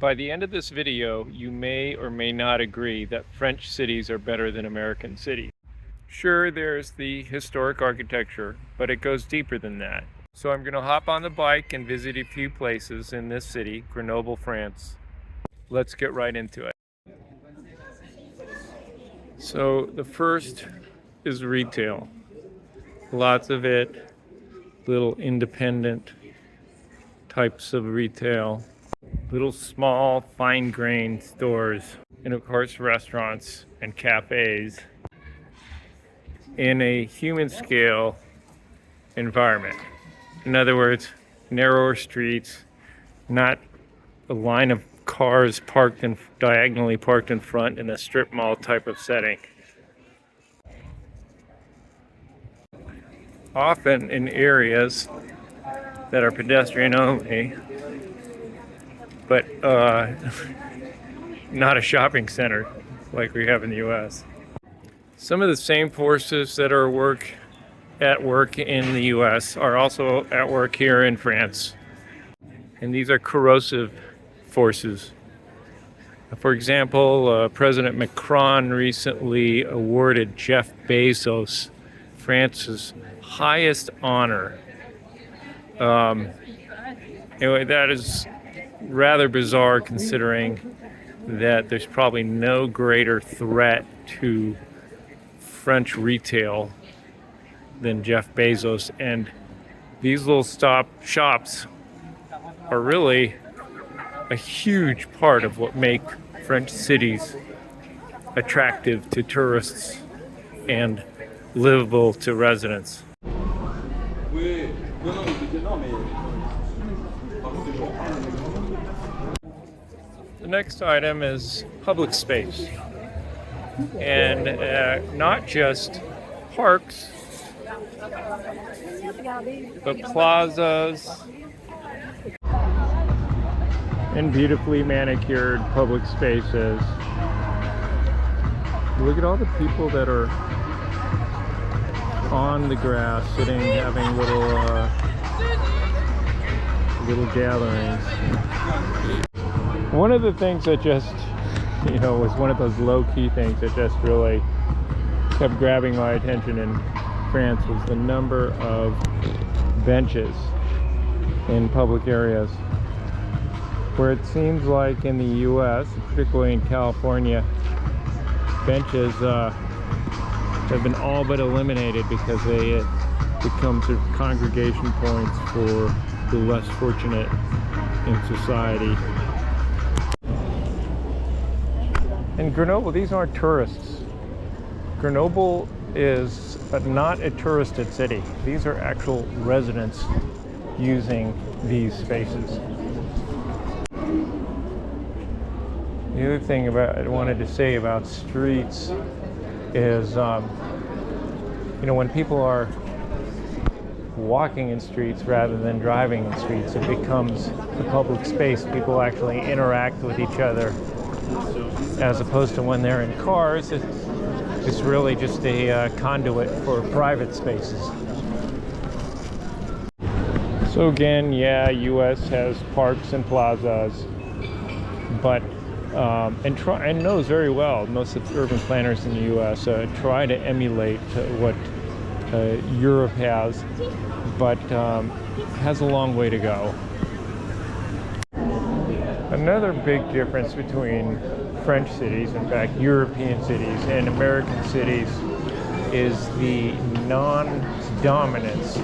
By the end of this video, you may or may not agree that French cities are better than American cities. Sure, there's the historic architecture, but it goes deeper than that. So I'm going to hop on the bike and visit a few places in this city, Grenoble, France. Let's get right into it. So the first is retail. Lots of it, little independent types of retail. Little small, fine-grained stores, and of course restaurants and cafes in a human-scale environment. In other words, narrower streets, not a line of cars diagonally parked in front in a strip mall type of setting. Often in areas that are pedestrian only, but not a shopping center like we have in the US. Some of the same forces that are at work in the US are also at work here in France. And these are corrosive forces. For example, President Macron recently awarded Jeff Bezos France's highest honor. Anyway, that is rather bizarre considering that there's probably no greater threat to French retail than Jeff Bezos, and these little shops are really a huge part of what make French cities attractive to tourists and livable to residents. The next item is public space, and not just parks, but plazas and beautifully manicured public spaces. Look at all the people that are on the grass, sitting, having little gatherings. One of the things that just, was one of those low-key things that just really kept grabbing my attention in France was the number of benches in public areas, where it seems like in the US, particularly in California, benches have been all but eliminated because they become sort of congregation points for the less fortunate in society. In Grenoble, these aren't tourists. Grenoble is not a touristed city. These are actual residents using these spaces. The other thing I wanted to say about streets is, when people are walking in streets rather than driving in streets, it becomes a public space. People actually interact with each other, as opposed to when they're in cars. It's really just a conduit for private spaces. So again, yeah, US has parks and plazas, but and knows very well, most of the urban planners in the US try to emulate what Europe has, but has a long way to go. Another big difference between French cities, in fact European cities, and American cities is the non-dominance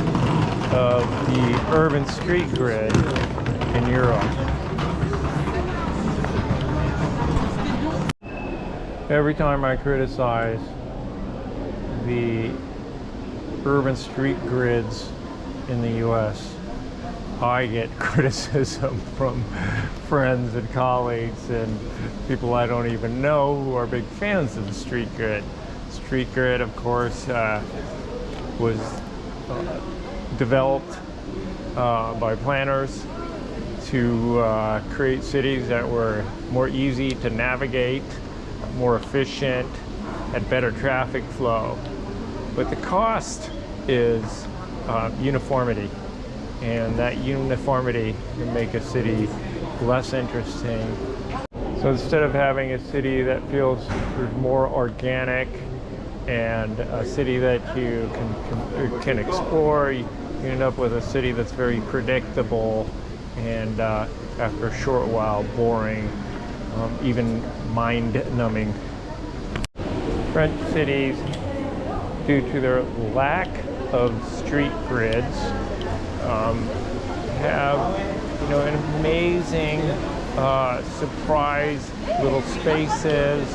of the urban street grid in Europe. Every time I criticize the urban street grids in the US, I get criticism from friends and colleagues and people I don't even know who are big fans of the street grid. Street grid, of course, was developed by planners to create cities that were more easy to navigate, more efficient, had better traffic flow. But the cost is uniformity, and that uniformity can make a city less interesting. So instead of having a city that feels more organic and a city that you can explore, you end up with a city that's very predictable and after a short while boring, even mind-numbing. French cities, due to their lack of street grids, have an amazing surprise little spaces,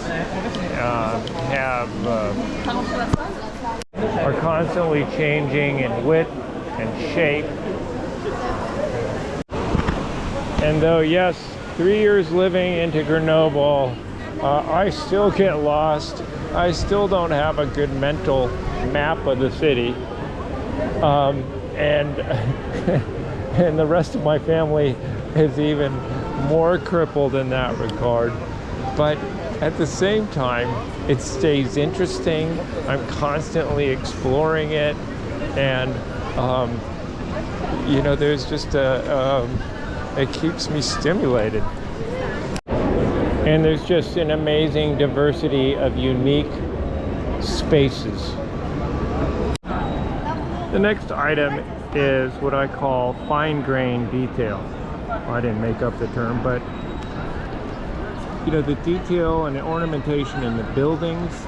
are constantly changing in width and shape. And though, yes, 3 years living into Grenoble, I still get lost. I still don't have a good mental map of the city. And and the rest of my family is even more crippled in that regard. But at the same time, it stays interesting. I'm constantly exploring it, and there's just it keeps me stimulated. And there's just an amazing diversity of unique spaces. The next item is what I call fine-grained detail. I didn't make up the term, but the detail and the ornamentation in the buildings,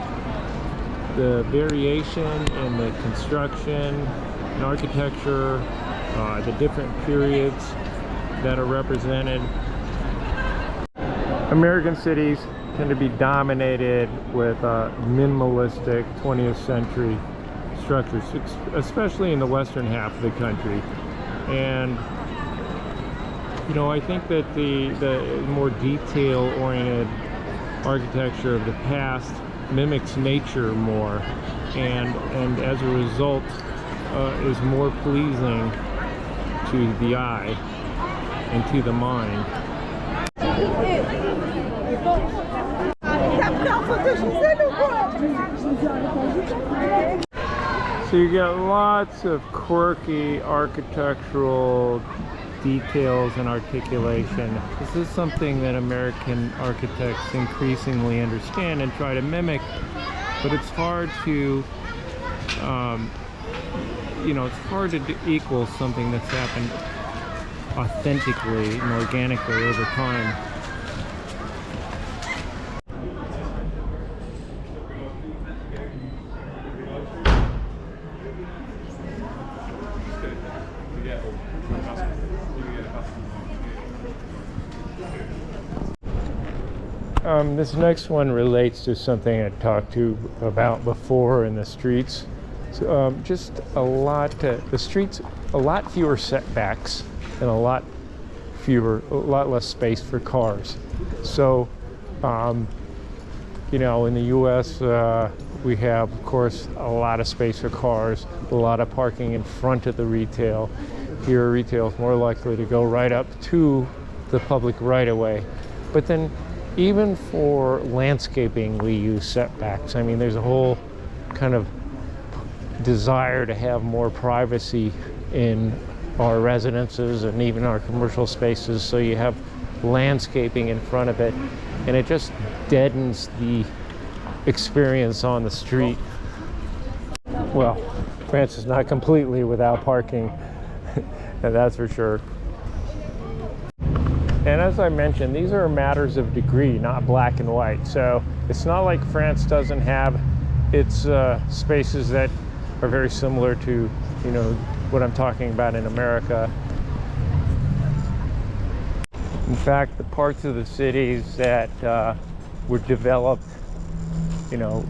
the variation in the construction and architecture, the different periods that are represented. American cities tend to be dominated with minimalistic 20th century structures, especially in the western half of the country. And I think that the more detail-oriented architecture of the past mimics nature more, and as a result is more pleasing to the eye and to the mind. So you get lots of quirky architectural details and articulation. This is something that American architects increasingly understand and try to mimic, but it's hard to it's hard to equal something that's happened authentically and organically over time. This next one relates to something I talked about before in the streets. So, just a lot fewer setbacks and a lot less space for cars. So, in the U.S., we have, of course, a lot of space for cars, a lot of parking in front of the retail. Here, retail is more likely to go right up to the public right-of-way. But then, even for landscaping, we use setbacks. I mean, there's a whole kind of desire to have more privacy in our residences and even our commercial spaces, so you have landscaping in front of it, and it just deadens the experience on the street. Well, France is not completely without parking, that's for sure. And as I mentioned, these are matters of degree, not black and white. So it's not like France doesn't have its spaces that are very similar to, what I'm talking about in America. In fact, the parts of the cities that were developed,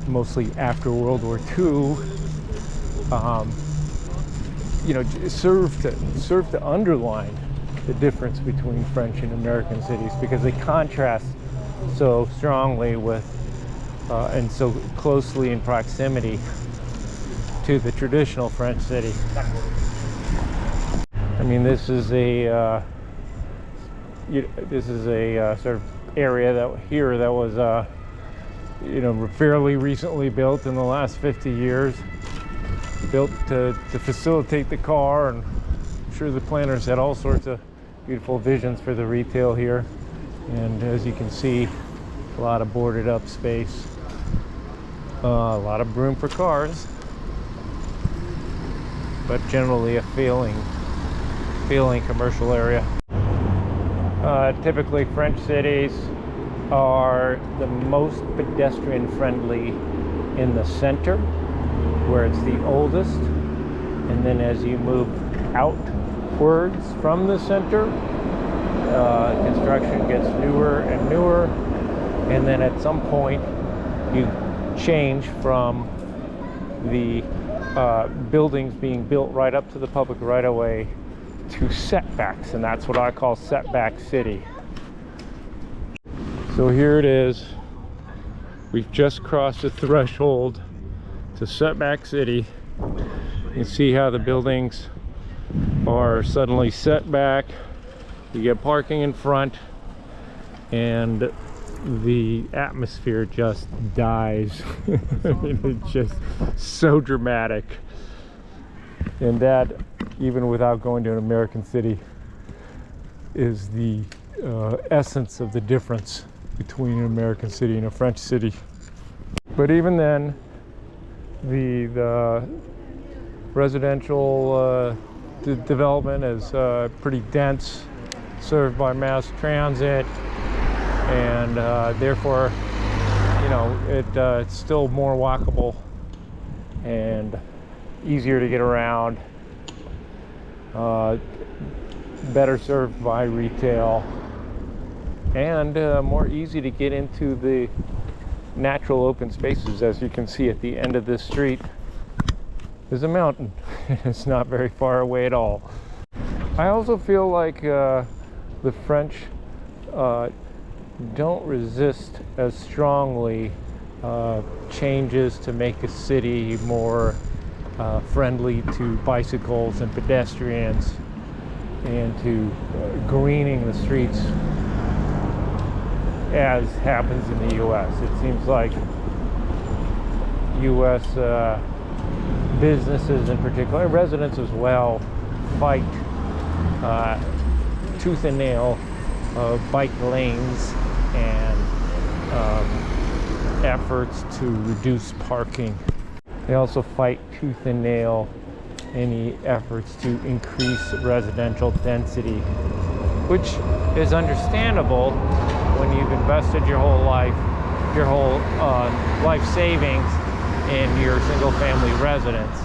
mostly after World War II, served to underline the difference between French and American cities, because they contrast so strongly with and so closely in proximity to the traditional French city. I mean, this is a sort of area that was fairly recently built in the last 50 years, built to facilitate the car, and I'm sure the planners had all sorts of beautiful visions for the retail here. And as you can see, a lot of boarded up space, a lot of room for cars, but generally a failing commercial area. Typically French cities are the most pedestrian friendly in the center, where it's the oldest, and then as you move outwards from the center, construction gets newer and newer, and then at some point you change from the buildings being built right up to the public right-of-way to setbacks, and that's what I call Setback City. So here it is. We've just crossed the threshold to Setback City. You can see how the buildings are suddenly set back. You get parking in front, and the atmosphere just dies. I mean, it's just so dramatic. And that, even without going to an American city, is the essence of the difference between an American city and a French city. But even then, the residential development is pretty dense, served by mass transit, and therefore, you know, it's still more walkable and easier to get around, better served by retail, and more easy to get into the natural open spaces. As you can see, at the end of this street is a mountain. It's not very far away at all. I also feel like the French don't resist as strongly changes to make a city more friendly to bicycles and pedestrians, and to greening the streets, as happens in the U.S. It seems like U.S. businesses in particular, residents as well, fight tooth and nail bike lanes and efforts to reduce parking. They also fight tooth and nail any efforts to increase residential density, which is understandable when you've invested your whole life savings in your single family residence,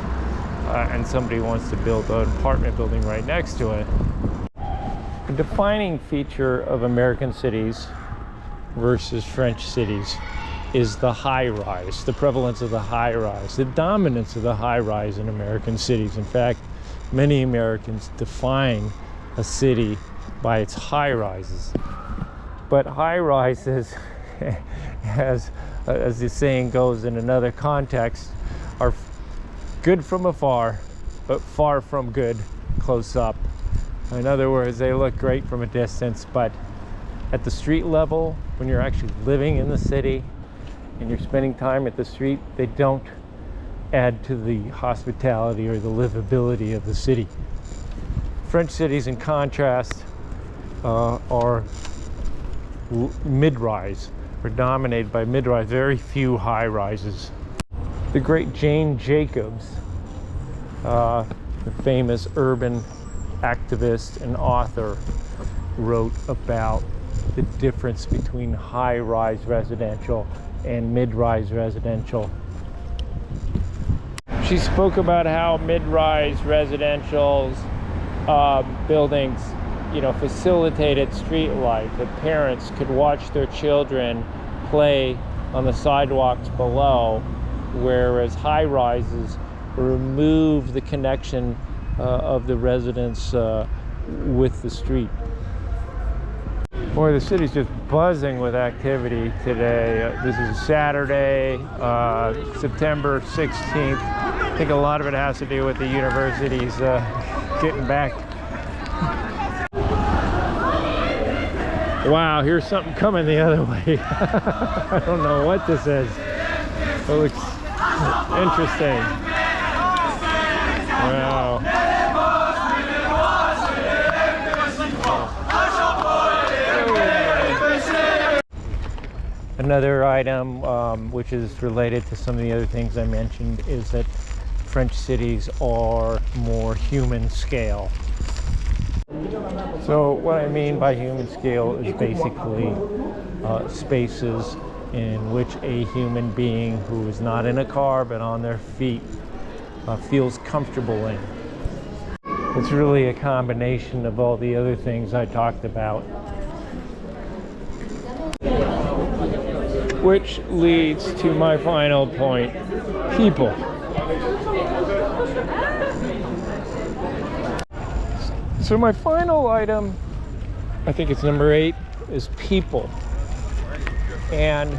and somebody wants to build an apartment building right next to it. A defining feature of American cities versus French cities is the high rise, the prevalence of the high rise, the dominance of the high rise in American cities. In fact, many Americans define a city by its high rises. But high rises, as the saying goes in another context, are good from afar, but far from good close up. In other words, they look great from a distance, but at the street level, when you're actually living in the city and you're spending time at the street, they don't add to the hospitality or the livability of the city. French cities, in contrast, are mid-rise, are dominated by mid-rise, very few high rises. The great Jane Jacobs, the famous urban activist and author, wrote about the difference between high-rise residential and mid-rise residential. She spoke about how mid-rise residential buildings, facilitated street life, that parents could watch their children play on the sidewalks below, whereas high rises remove the connection of the residents with the street. Boy, the city's just buzzing with activity today. This is Saturday, September 16th. I think a lot of it has to do with the universities getting back. Wow, here's something coming the other way. I don't know what this is. It looks interesting. Wow. Another item which is related to some of the other things I mentioned is that French cities are more human scale. So what I mean by human scale is basically spaces in which a human being who is not in a car but on their feet feels comfortable in. It's really a combination of all the other things I talked about. Which leads to my final point, people. So my final item, I think it's number 8, is people. And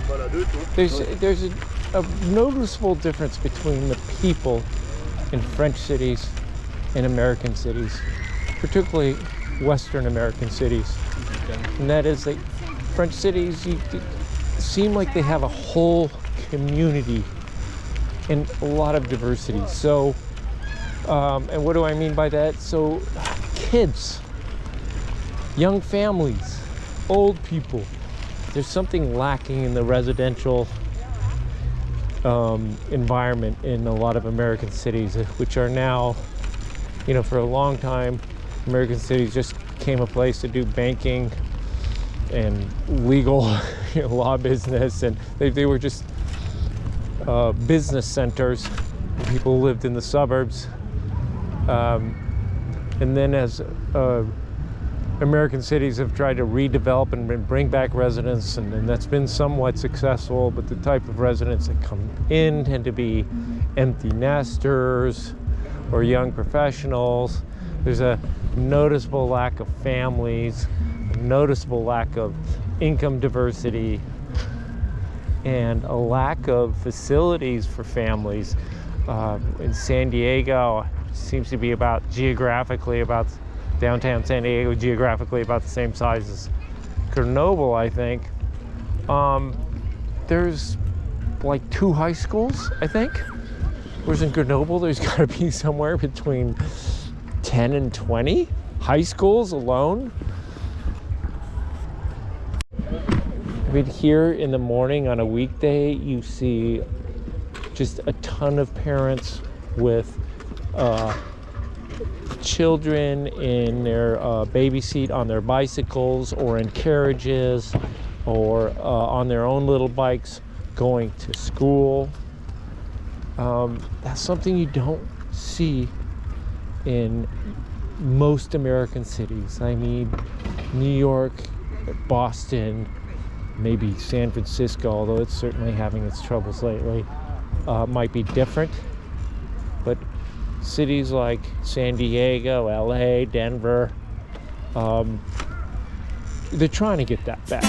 there's a noticeable difference between the people in French cities and American cities, particularly Western American cities. And that is that French cities seem like they have a whole community and a lot of diversity. So, and what do I mean by that? So, kids, young families, old people. There's something lacking in the residential environment in a lot of American cities, which are now, you know, for a long time, American cities just became a place to do banking and legal law business, and they were just business centers. People lived in the suburbs. And then as American cities have tried to redevelop and bring back residents, and that's been somewhat successful, but the type of residents that come in tend to be empty nesters or young professionals. There's a noticeable lack of families, a noticeable lack of income diversity, and a lack of facilities for families. In San Diego, seems to be geographically about downtown San Diego, geographically about the same size as Grenoble, I think. There's like 2 high schools, I think. Whereas in Grenoble, there's got to be somewhere between 10 and 20 high schools alone. I mean, here in the morning on a weekday, you see just a ton of parents with children in their baby seat on their bicycles or in carriages or on their own little bikes going to school. That's something you don't see in most American cities. I mean, New York, Boston, maybe San Francisco, although it's certainly having its troubles lately, might be different. But cities like San Diego, LA, Denver, they're trying to get that back.